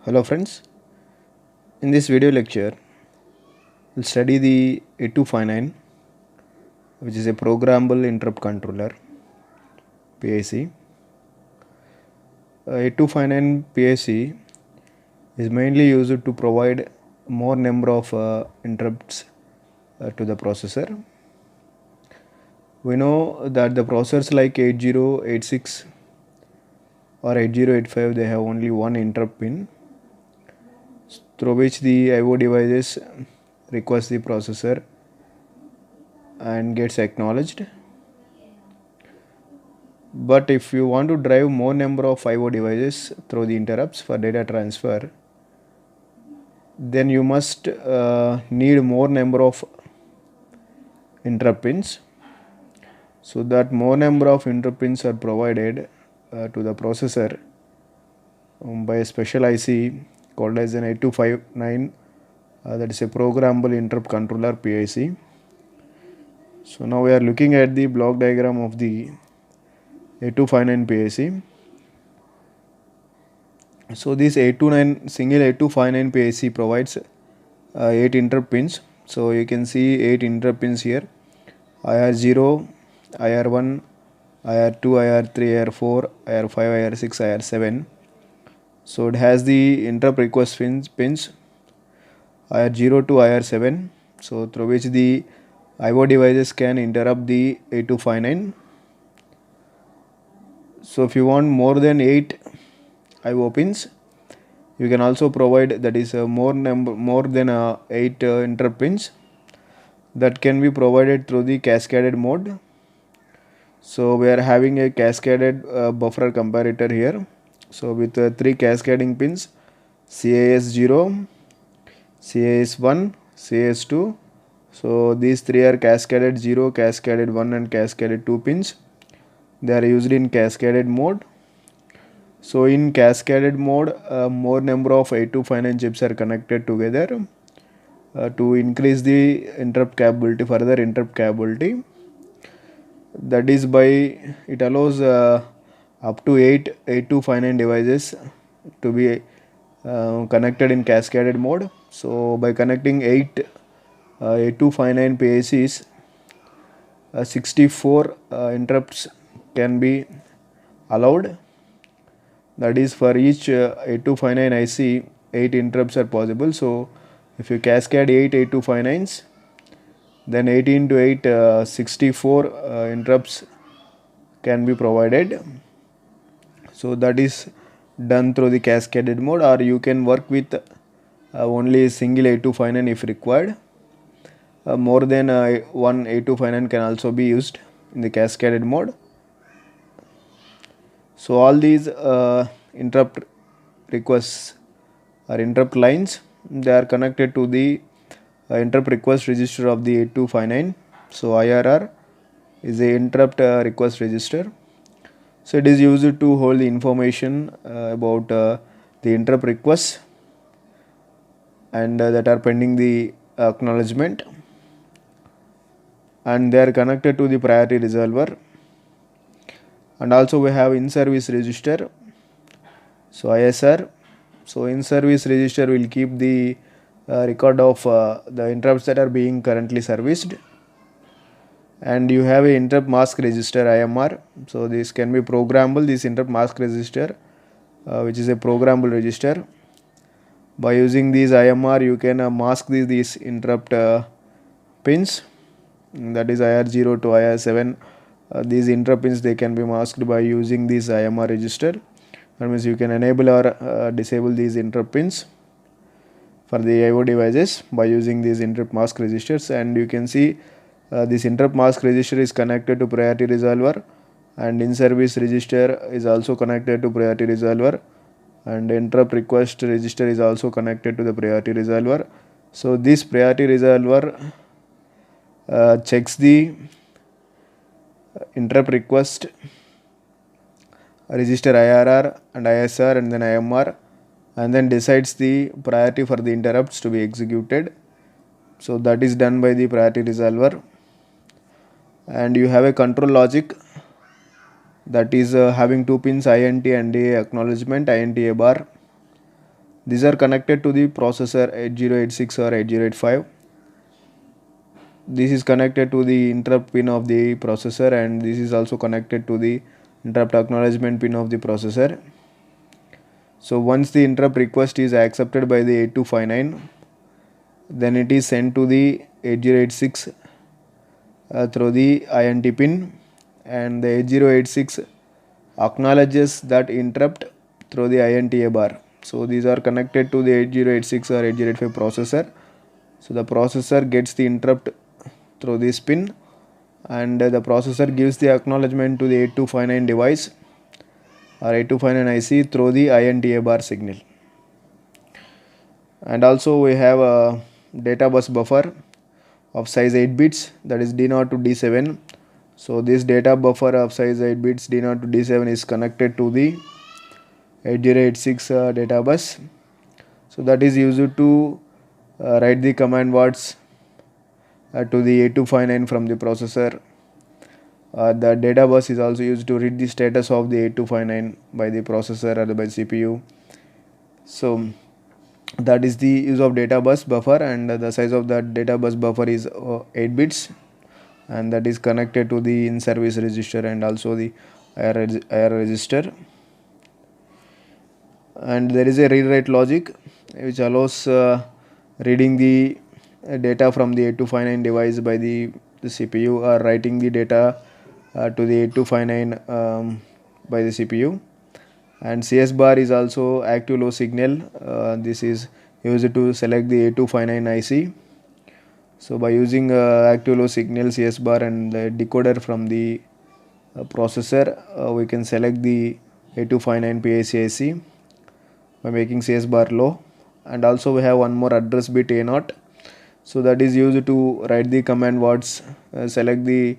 Hello friends, in this video lecture we'll study the 8259, which is a programmable interrupt controller PIC. 8259 PIC is mainly used to provide more number of interrupts to the processor. We know that the processors like 8086 or 8085 they have only one interrupt pin through which the IO devices request the processor and gets acknowledged. But if you want to drive more number of IO devices through the interrupts for data transfer, then you must need more number of interrupt pins. So that more number of interrupt pins are provided to the processor by a special IC called as an 8259, that is a programmable interrupt controller PIC. So now we are looking at the block diagram of the 8259 PIC. So this 829 single 8259 PIC provides 8 interrupt pins. So you can see 8 interrupt pins here: IR0, IR1, IR2, IR3, IR4, IR5, IR6, IR7. So it has the interrupt request pins IR0 to IR7, so through which the IO devices can interrupt the 8259. So if you want more than 8 IO pins, you can also provide, that is more than 8 interrupt pins that can be provided through the cascaded mode. So we are having a cascaded buffer comparator here. So with 3 cascading pins, CIS0, CIS1, CIS2. So these 3 are cascaded 0, cascaded 1 and cascaded 2 pins. They are used in cascaded mode. So in cascaded mode, more number of 8259 chips are connected together to increase the interrupt capability, further interrupt capability. That is by it allows up to 8 8259 devices to be connected in cascaded mode. So by connecting 8 8259 PICs, 64 interrupts can be allowed. That is, for each 8259 IC, 8 interrupts are possible. So if you cascade 8 8259s, then 18 to 8 64 interrupts can be provided. So that is done through the cascaded mode, or you can work with only single 8259 if required. More than one 8259 can also be used in the cascaded mode. So all these interrupt requests or interrupt lines, they are connected to the interrupt request register of the 8259. So IRR is a interrupt request register. So it is used to hold the information about the interrupt requests and that are pending the acknowledgement, and they are connected to the priority resolver. And also we have in service register, so ISR. So in service register will keep the record of the interrupts that are being currently serviced. And you have a interrupt mask register IMR. So this can be programmable, this interrupt mask register, which is a programmable register. By using these IMR, you can mask these interrupt pins, that is IR0 to IR7. These interrupt pins, they can be masked by using this IMR register. That means you can enable or disable these interrupt pins for the IO devices by using these interrupt mask registers. And you can see this interrupt mask register is connected to priority resolver, and in service register is also connected to priority resolver, and interrupt request register is also connected to the priority resolver. So this priority resolver checks the interrupt request register IRR and ISR and then IMR, and then decides the priority for the interrupts to be executed. So that is done by the priority resolver. And you have a control logic, that is having 2 pins INT and A acknowledgement, INT A bar. These are connected to the processor 8086 or 8085. This is connected to the interrupt pin of the processor, and this is also connected to the interrupt acknowledgement pin of the processor. So once the interrupt request is accepted by the 8259, then it is sent to the 8086 through the INT pin, and the 8086 acknowledges that interrupt through the INTA bar. So these are connected to the 8086 or 8085 processor. So the processor gets the interrupt through this pin, and the processor gives the acknowledgement to the 8259 device or 8259 IC through the INTA bar signal. And also we have a data bus buffer of size 8 bits, that is D0 to D7. So this data buffer of size 8 bits D0 to D7 is connected to the 8086 data bus. So that is used to write the command words to the 8259 from the processor. The data bus is also used to read the status of the 8259 by the processor or by CPU. So that is the use of data bus buffer, and the size of that data bus buffer is 8 bits, and that is connected to the in-service register and also the IR register. And there is a read-write logic which allows reading the data from the 8259 device by the CPU, or writing the data to the 8259 by the CPU. And CS bar is also active low signal. This is used to select the 8259 IC. So by using active low signal CS bar and the decoder from the processor, we can select the 8259 PIC IC by making CS bar low. And also we have one more address bit A0. So that is used to write the command words, select the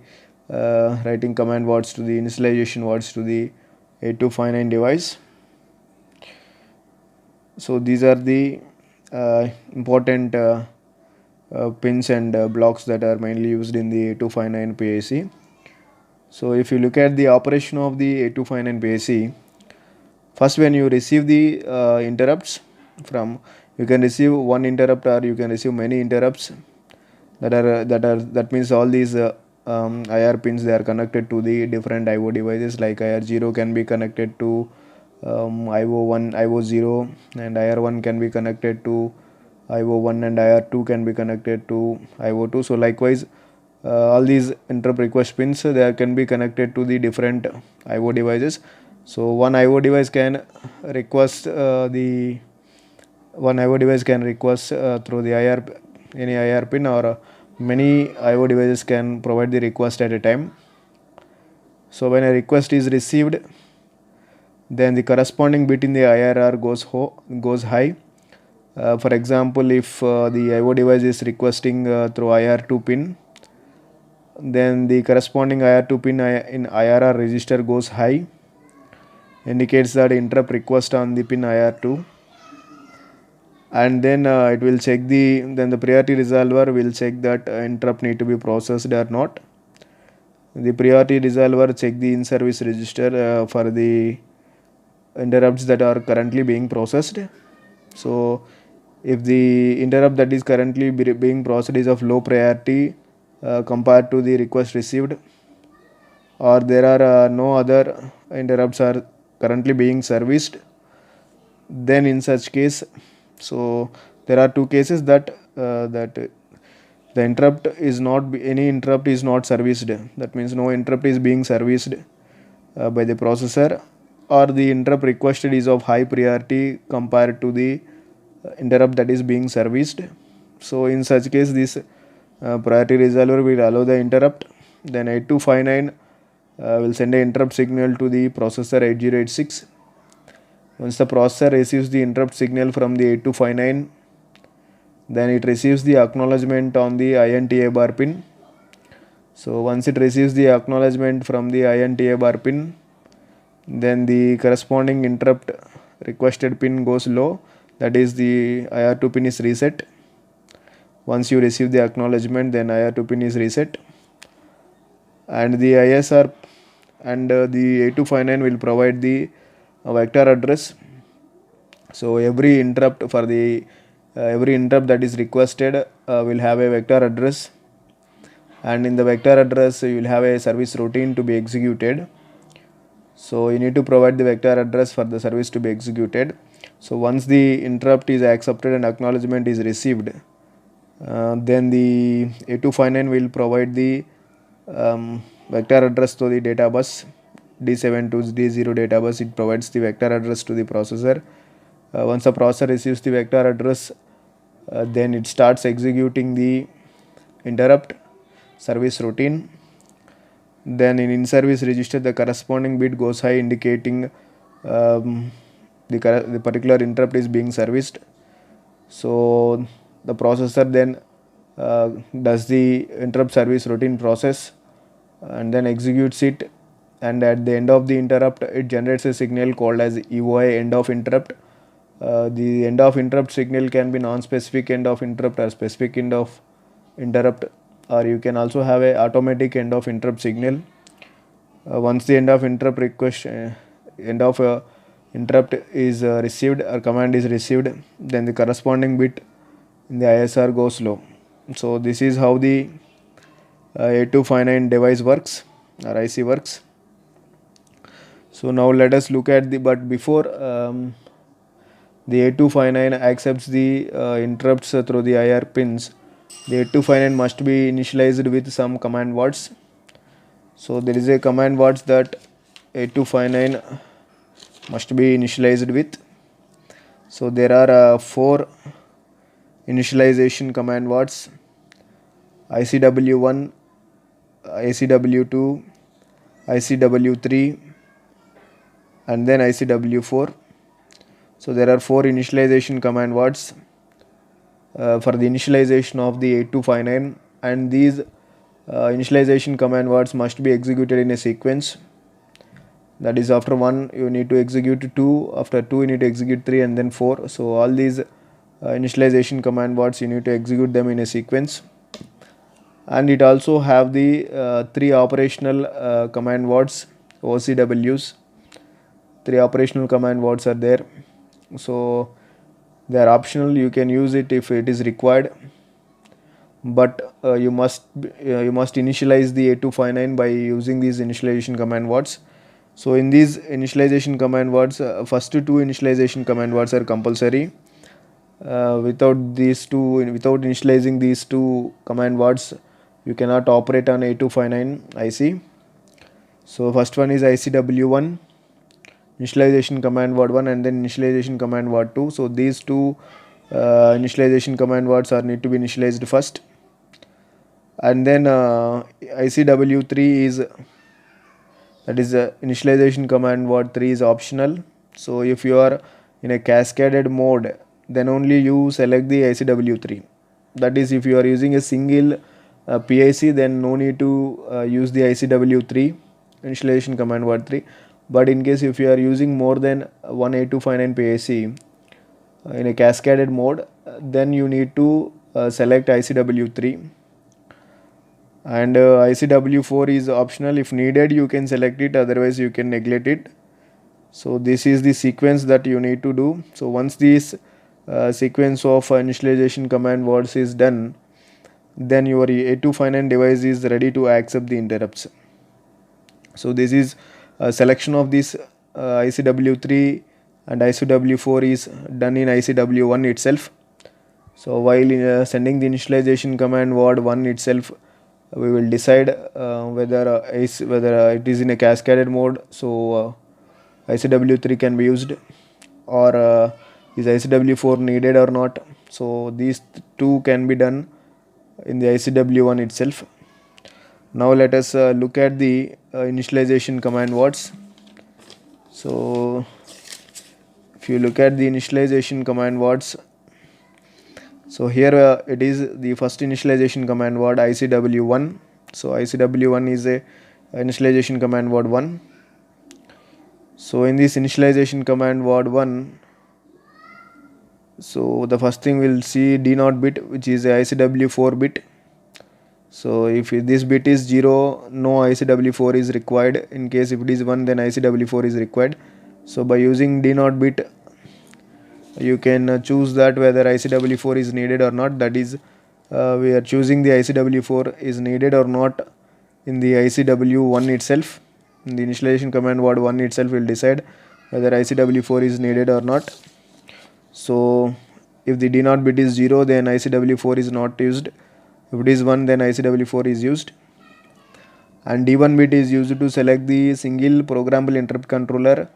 writing command words to the initialization words to the 8259 device. So these are the important pins and blocks that are mainly used in the 8259 PIC. So if you look at the operation of the 8259 PIC, first when you receive the interrupts from, you can receive one interrupt or you can receive many interrupts. That means all these IR pins, they are connected to the different IO devices. Like IR0 can be connected to IO1, IO0, and IR1 can be connected to IO1, and IR2 can be connected to IO2. So likewise, all these interrupt request pins, they can be connected to the different IO devices. So one IO device can request through the any IR pin, or many IO devices can provide the request at a time. So when a request is received, then the corresponding bit in the IRR goes high. For example, if the IO device is requesting through IR2 pin, then the corresponding IR2 pin in IRR register goes high, indicates that interrupt request on the pin IR2. And then it will check then the priority resolver will check that interrupt need to be processed or not. The priority resolver check the in-service register for the interrupts that are currently being processed. So if the interrupt that is currently being processed is of low priority compared to the request received, or there are no other interrupts are currently being serviced, then in such case, so there are two cases that the interrupt is not any interrupt is not serviced. That means no interrupt is being serviced by the processor, or the interrupt requested is of high priority compared to the interrupt that is being serviced. So in such case, this priority resolver will allow the interrupt. Then 8259 will send an interrupt signal to the processor 8086. Once the processor receives the interrupt signal from the 8259, then it receives the acknowledgement on the INTA bar pin. So once it receives the acknowledgement from the INTA bar pin, then the corresponding interrupt requested pin goes low, that is the IR2 pin is reset. Once you receive the acknowledgement, then IR2 pin is reset, and the ISR and the 8259 will provide the vector address So every interrupt that is requested will have a vector address, and in the vector address you will have a service routine to be executed. So you need to provide the vector address for the service to be executed. So once the interrupt is accepted and acknowledgement is received, then the A259 will provide the vector address to the data bus D7 to D0 data bus. It provides the vector address to the processor. Once the processor receives the vector address, then it starts executing the interrupt service routine. Then in service register, the corresponding bit goes high, indicating the particular interrupt is being serviced. So the processor then does the interrupt service routine process and then executes it, and at the end of the interrupt it generates a signal called as EOI, end of interrupt. The end of interrupt signal can be non-specific end of interrupt or specific end of interrupt, or you can also have a automatic end of interrupt signal. Once the end of interrupt interrupt is received or command is received, then the corresponding bit in the ISR goes low. So this is how the A259 device works or IC works. So now let us look at but before the A259 accepts the interrupts through the IR pins, the A259 must be initialized with some command words. So there is a command words that A259 must be initialized with. So there are 4 initialization command words: ICW1, ICW2, ICW3, and then ICW4. So there are 4 initialization command words for the initialization of the A259, and these initialization command words must be executed in a sequence. That is, after 1 you need to execute 2, after 2 you need to execute 3, and then 4. So all these initialization command words you need to execute them in a sequence. And it also have the 3 operational command words, OCWs. 3 operational command words are there. So they are optional, you can use it if it is required, but you must initialize the A259 by using these initialization command words. So in these initialization command words, first 2 initialization command words are compulsory. Without initializing these 2 command words, you cannot operate on A259 IC. So first one is ICW1, initialization command word 1, and then initialization command word 2. So these 2 initialization command words need to be initialized first, and then ICW3 is, that is initialization command word 3 is optional. So if you are in a cascaded mode, then only you select the ICW3. That is, if you are using a single PIC, then no need to use the ICW3 initialization command word 3. But in case if you are using more than one A259 PIC in a cascaded mode, then you need to select ICW3, and ICW4 is optional. If needed you can select it, otherwise you can neglect it. So this is the sequence that you need to do. So once this sequence of initialization command words is done, then your A259 device is ready to accept the interrupts. So this is a selection of this ICW3 and ICW4 is done in ICW1 itself. So while sending the initialization command word 1 itself, we will decide whether it is in a cascaded mode, so ICW3 can be used, or is ICW4 needed or not. So these 2 can be done in the ICW1 itself. Now let us look at the initialization command words. So if you look at the initialization command words, so here it is the first initialization command word ICW1. So ICW1 is a initialization command word 1. So in this initialization command word 1, so the first thing we'll see D0 bit, which is a ICW4 bit. So if this bit is 0, no ICW4 is required. In case if it is 1, then ICW4 is required. So by using D0 bit, you can choose that whether ICW4 is needed or not. That is, we are choosing the ICW4 is needed or not in the ICW1 itself. In the initialization command word 1 itself will decide whether ICW4 is needed or not. So if the D0 bit is 0, then ICW4 is not used. If it is 1, then ICW4 is used. And D1 bit is used to select the single programmable interrupt controller,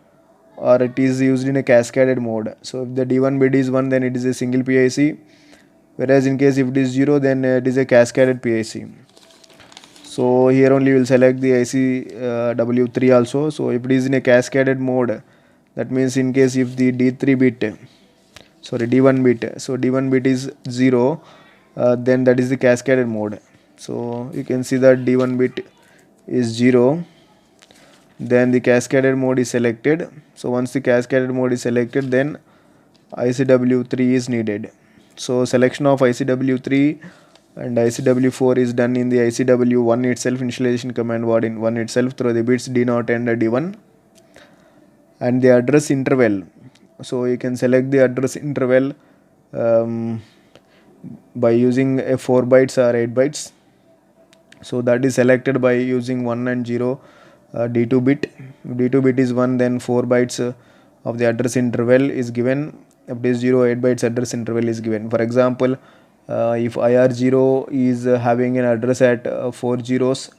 or it is used in a cascaded mode. So if the D1 bit is 1, then it is a single PIC, whereas in case if it is 0, then it is a cascaded PIC. So here only we will select the ICW3 also. So if it is in a cascaded mode, that means in case if the D1 bit, so D1 bit is 0, then that is the cascaded mode. So you can see that D1 bit is 0, then the cascaded mode is selected. So once the cascaded mode is selected, then ICW3 is needed. So selection of ICW3 and ICW4 is done in the ICW1 itself, initialization command word in 1 itself, through the bits D0 and D1. And the address interval, so you can select the address interval by using a 4 bytes or 8 bytes. So that is selected by using 1 and 0 D2 bit. If D2 bit is 1, then 4 bytes of the address interval is given. If it is 0, 8 bytes address interval is given. For example, if IR0 is having an address at 4 zeros,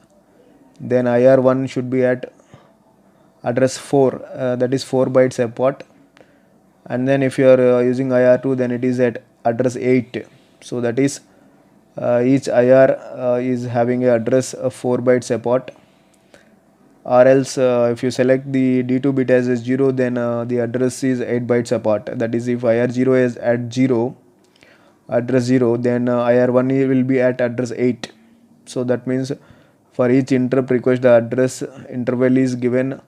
then IR1 should be at address 4, that is 4 bytes apart. And then if you are using IR2, then it is at address 8. So that is each IR is having a address 4 bytes apart. Or else if you select the D2 bit as a 0, then the address is 8 bytes apart. That is, if IR0 is at 0, address 0, then IR1 will be at address 8. So that means for each interrupt request, the address interval is given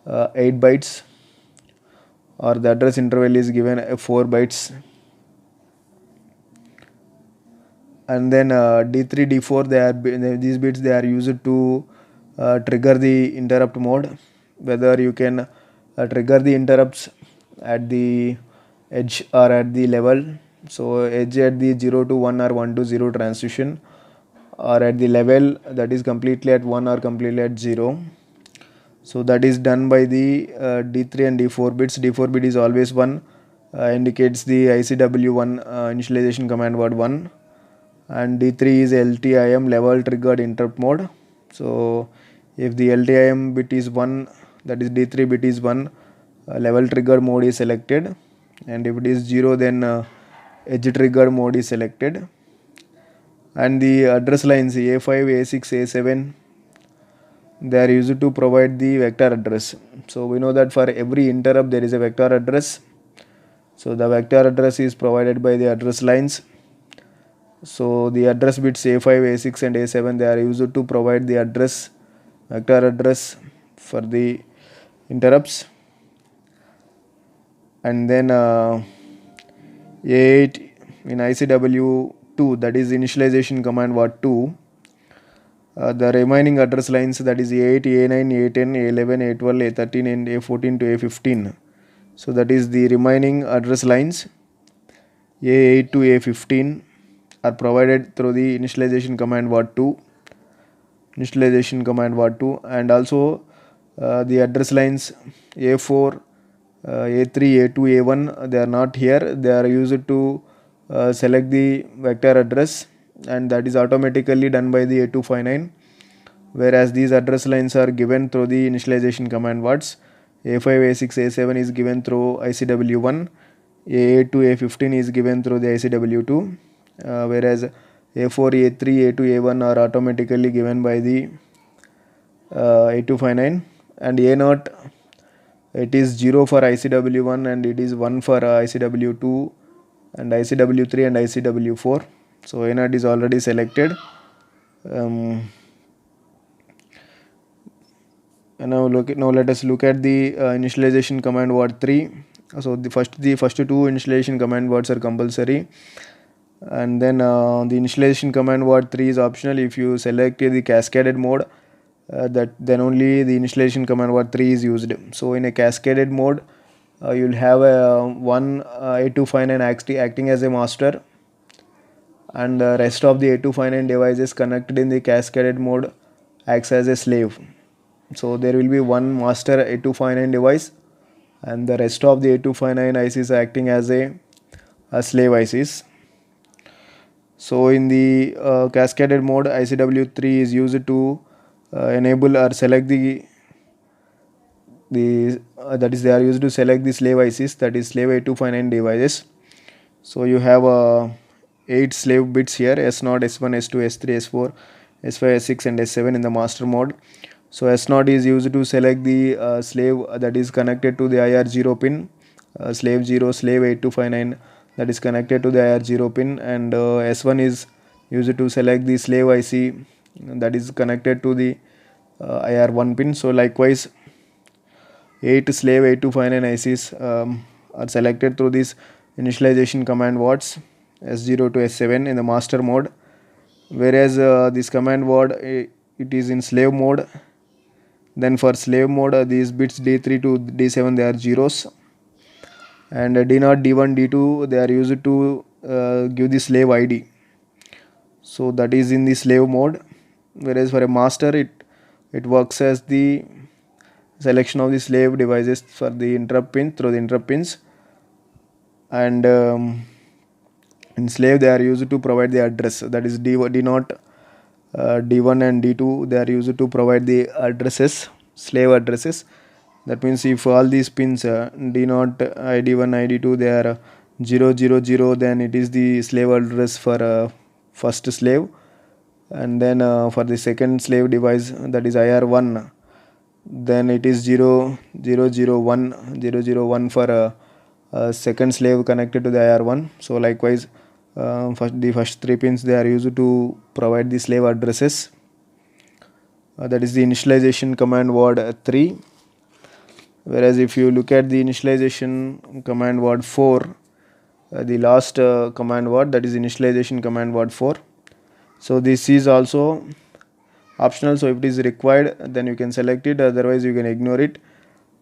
8 bytes, or the address interval is given 4 bytes. And then D3, D4, these bits they are used to trigger the interrupt mode. Whether you can trigger the interrupts at the edge or at the level. So edge at the 0 to 1 or 1 to 0 transition, or at the level that is completely at 1 or completely at 0. So that is done by the D3 and D4 bits. D4 bit is always 1, indicates the ICW1 initialization command word 1, and D3 is LTIM, level triggered interrupt mode. So if the LTIM bit is 1, that is D3 bit is 1, level triggered mode is selected, and if it is 0, then edge triggered mode is selected. And the address lines A5, A6, A7, they are used to provide the vector address. So we know that for every interrupt there is a vector address. So the vector address is provided by the address lines. So the address bits A5, A6 and A7, they are used to provide the address, vector address for the interrupts. And then A8 in ICW2, that is initialization command word 2, the remaining address lines, that is A8, A9, A10, A11, A12, A13 and A14 to A15. So that is the remaining address lines A8 to A15 are provided through the initialization command word 2, and also the address lines A4, A3, A2, A1, they are not here. They are used to select the vector address, and that is automatically done by the A259, whereas these address lines are given through the initialization command words. A5, A6, A7 is given through ICW1, A8 to A15 is given through the ICW2, whereas A4, A3, A2, A1 are automatically given by the A259, and A0, it is 0 for ICW1 and it is 1 for ICW2 and ICW3 and ICW4. So A0 is already selected. And now let us look at the initialization command word 3. So the first two initialization command words are compulsory, and then the initialization command word 3 is optional. If you select the cascaded mode, then only the initialization command word 3 is used. So in a cascaded mode, you'll have one 8259 acting as a master, and the rest of the 8259 devices connected in the cascaded mode acts as a slave. So there will be one master 8259 device, and the rest of the 8259 ICs acting as a slave ICs. So in the cascaded mode, ICW3 is used to enable or select the that is, they are used to select the slave ICs, that is slave 8259 devices. So you have 8 slave bits here: S0, S1, S2, S3, S4, S5, S6 and S7 in the master mode. So S0 is used to select the slave that is connected to the IR0 pin, slave 0, slave 8259 that is connected to the IR0 pin, and S1 is used to select the slave IC that is connected to the IR1 pin. So likewise, 8 slave 8259 ICs are selected through this initialization command words S0 to S7 in the master mode, whereas this command word it is in slave mode. Then for slave mode, these bits D3 to D7 they are zeros, and D0, D1, D2 they are used to give the slave ID. So that is in the slave mode, whereas for a master it works as the selection of the slave devices for the interrupt pin through the interrupt pins, and in slave they are used to provide the address, that is D0, D1 and D2 they are used to provide the addresses, slave addresses. That means if all these pins D0, ID1, ID2 they are 0, 0, 0, then it is the slave address for first slave, and then for the second slave device, that is IR1, then it is 0, 0, 0, 1, 0, 0, 1 for second slave connected to the IR1. So likewise, the first 3 pins they are used to provide the slave addresses. That is the initialization command word 3. Whereas if you look at the initialization command word 4, the last command word, that is initialization command word 4. So this is also optional, so if it is required then you can select it, otherwise you can ignore it.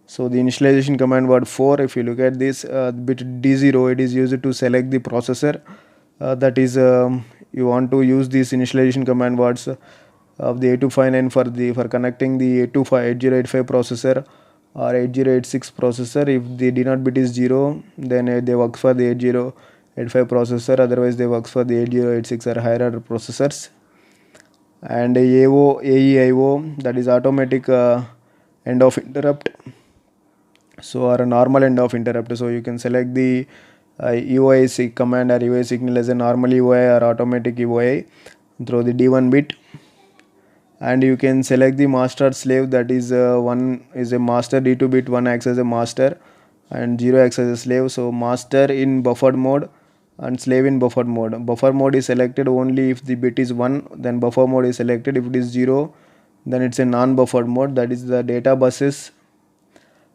So the initialization command word 4, if you look at this bit D0, it is used to select the processor, that is you want to use these initialization command words of the 8259 for connecting the 8085 processor or 8086 processor. If the D0 bit is 0, then they work for the 8085 processor, otherwise they works for the 8086 or higher order processors. And AEIO, that is automatic end of interrupt, so or a normal end of interrupt. So you can select the EOI command or EOI signal as a normal EOI or automatic EOI through the D1 bit, and you can select the master slave, that is one is a master, D2 bit 1 acts as a master and 0 acts as a slave. So master in buffered mode and slave in buffered mode. Buffer mode is selected only if the bit is 1, then buffer mode is selected. If it is 0, then it's a non-buffered mode, that is the data buses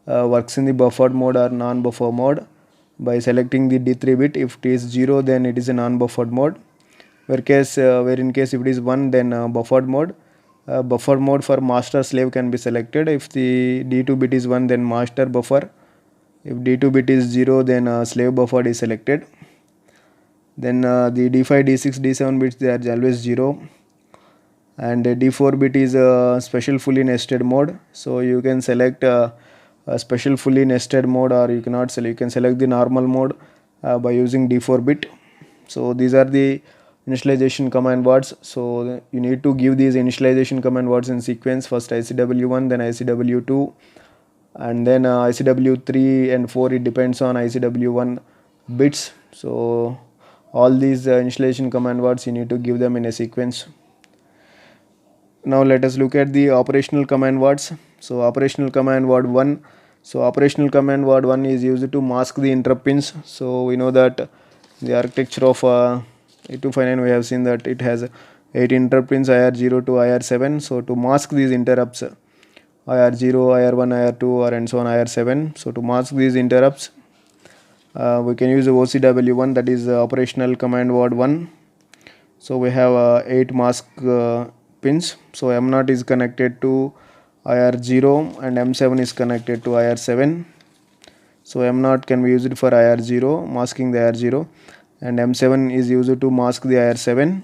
works in the buffered mode or non-buffer mode by selecting the D3 bit. If it is 0, then it is a non-buffered mode, where in case if it is 1, then buffered mode. Buffer mode for master slave can be selected. If the D2 bit is 1, then master buffer. If D2 bit is 0, then slave buffer is selected. Then the D5, D6, D7 bits they are always 0, and D4 bit is a special fully nested mode. So you can select a special fully nested mode, or you cannot select. You can select the normal mode by using D4 bit. So these are the initialization command words. So you need to give these initialization command words in sequence: first ICW1, then ICW2, and then ICW3 and 4. It depends on ICW1 bits. So all these initialization command words you need to give them in a sequence. Now let us look at the operational command words. So operational command word 1. So operational command word 1 is used to mask the interrupt pins. So we know that the architecture of 8259, we have seen that it has 8 interrupt pins, IR0 to IR7. So to mask these interrupts, IR0, IR1, IR2, or and so on IR7. So to mask these interrupts, we can use OCW1, that is operational command word 1. So we have 8 mask pins. So M0 is connected to IR0 and M7 is connected to IR7. So M0 can be used for IR0, masking the IR0, and M7 is used to mask the IR7.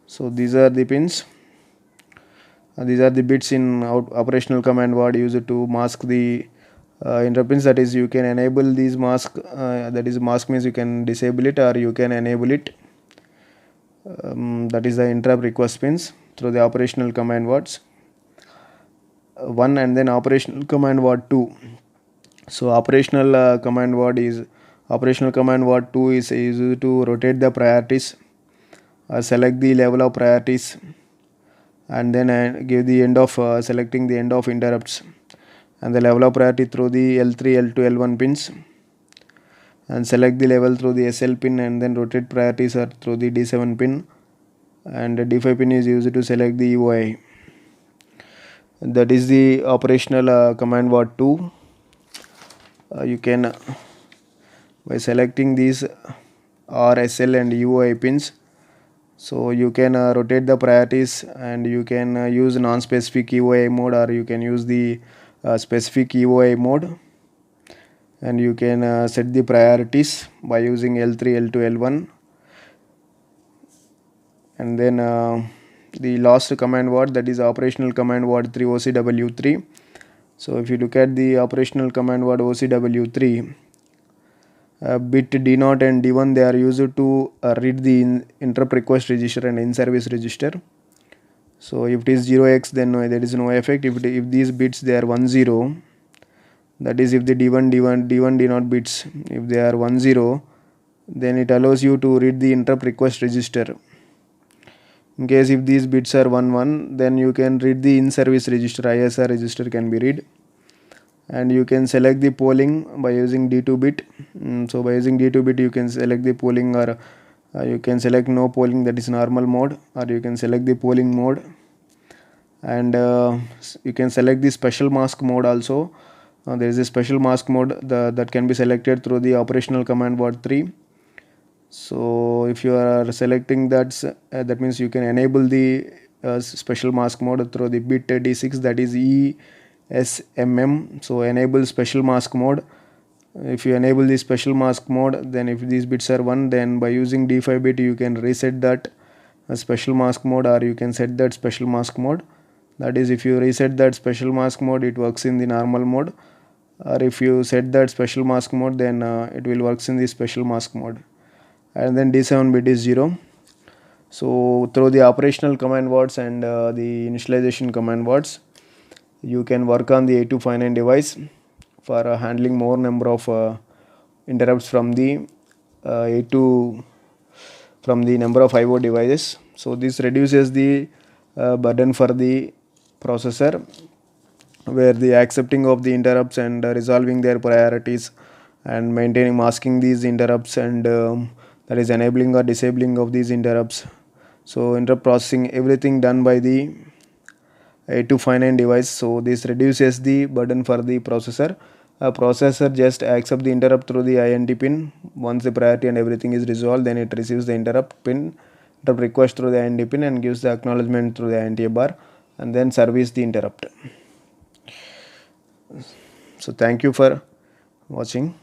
So these are the pins. These are the bits in operational command word used to mask the interrupt pins. That is, you can enable these mask. That is, mask means you can disable it or you can enable it. That is the interrupt request pins through the operational command words. One, and then operational command word 2. So operational command word 2 is used to rotate the priorities, select the level of priorities, and then give the end of selecting the end of interrupts and the level of priority through the L3, L2, L1 pins, and select the level through the SL pin, and then rotate priorities are through the D7 pin, and the D5 pin is used to select the UI. That is the operational command word 2. You can by selecting these R, SL and UI pins, so you can rotate the priorities, and you can use non-specific UI mode, or you can use the specific UI mode, and you can set the priorities by using L3, L2, L1. And then the last command word, that is operational command word 3, OCW3. So if you look at the operational command word OCW3, bit D0 and D1, they are used to read the interrupt request register and in-service register. So if it is 0x, then there is no effect. If these bits they are 10, that is if the D1 D0 bits, if they are 10, then it allows you to read the interrupt request register. In case if these bits are 11, then you can read the in-service register, ISR register can be read. And you can select the polling by using D2 bit. So by using D2 bit, you can select the polling, or you can select no polling, that is normal mode, or you can select the polling mode. And you can select the special mask mode also. There is a special mask mode that can be selected through the operational command word 3. So if you are selecting that, that means you can enable the special mask mode through the bit D6, that is ESMM. So enable special mask mode. If you enable the special mask mode, then if these bits are 1, then by using D5 bit you can reset that special mask mode, or you can set that special mask mode. That is, if you reset that special mask mode, it works in the normal mode, or if you set that special mask mode, then it will works in the special mask mode. And then D7 bit is 0. So through the operational command words and the initialization command words, you can work on the 8259 device for handling more number of interrupts from the from the number of IO devices. So this reduces the burden for the processor, where the accepting of the interrupts and resolving their priorities and maintaining masking these interrupts, and that is enabling or disabling of these interrupts. So interrupt processing, everything done by the 8259 device. So this reduces the burden for the processor. A processor just accepts the interrupt through the INT pin. Once the priority and everything is resolved, then it receives the interrupt request through the INT pin, and gives the acknowledgement through the INT bar, and then service the interrupt. So thank you for watching.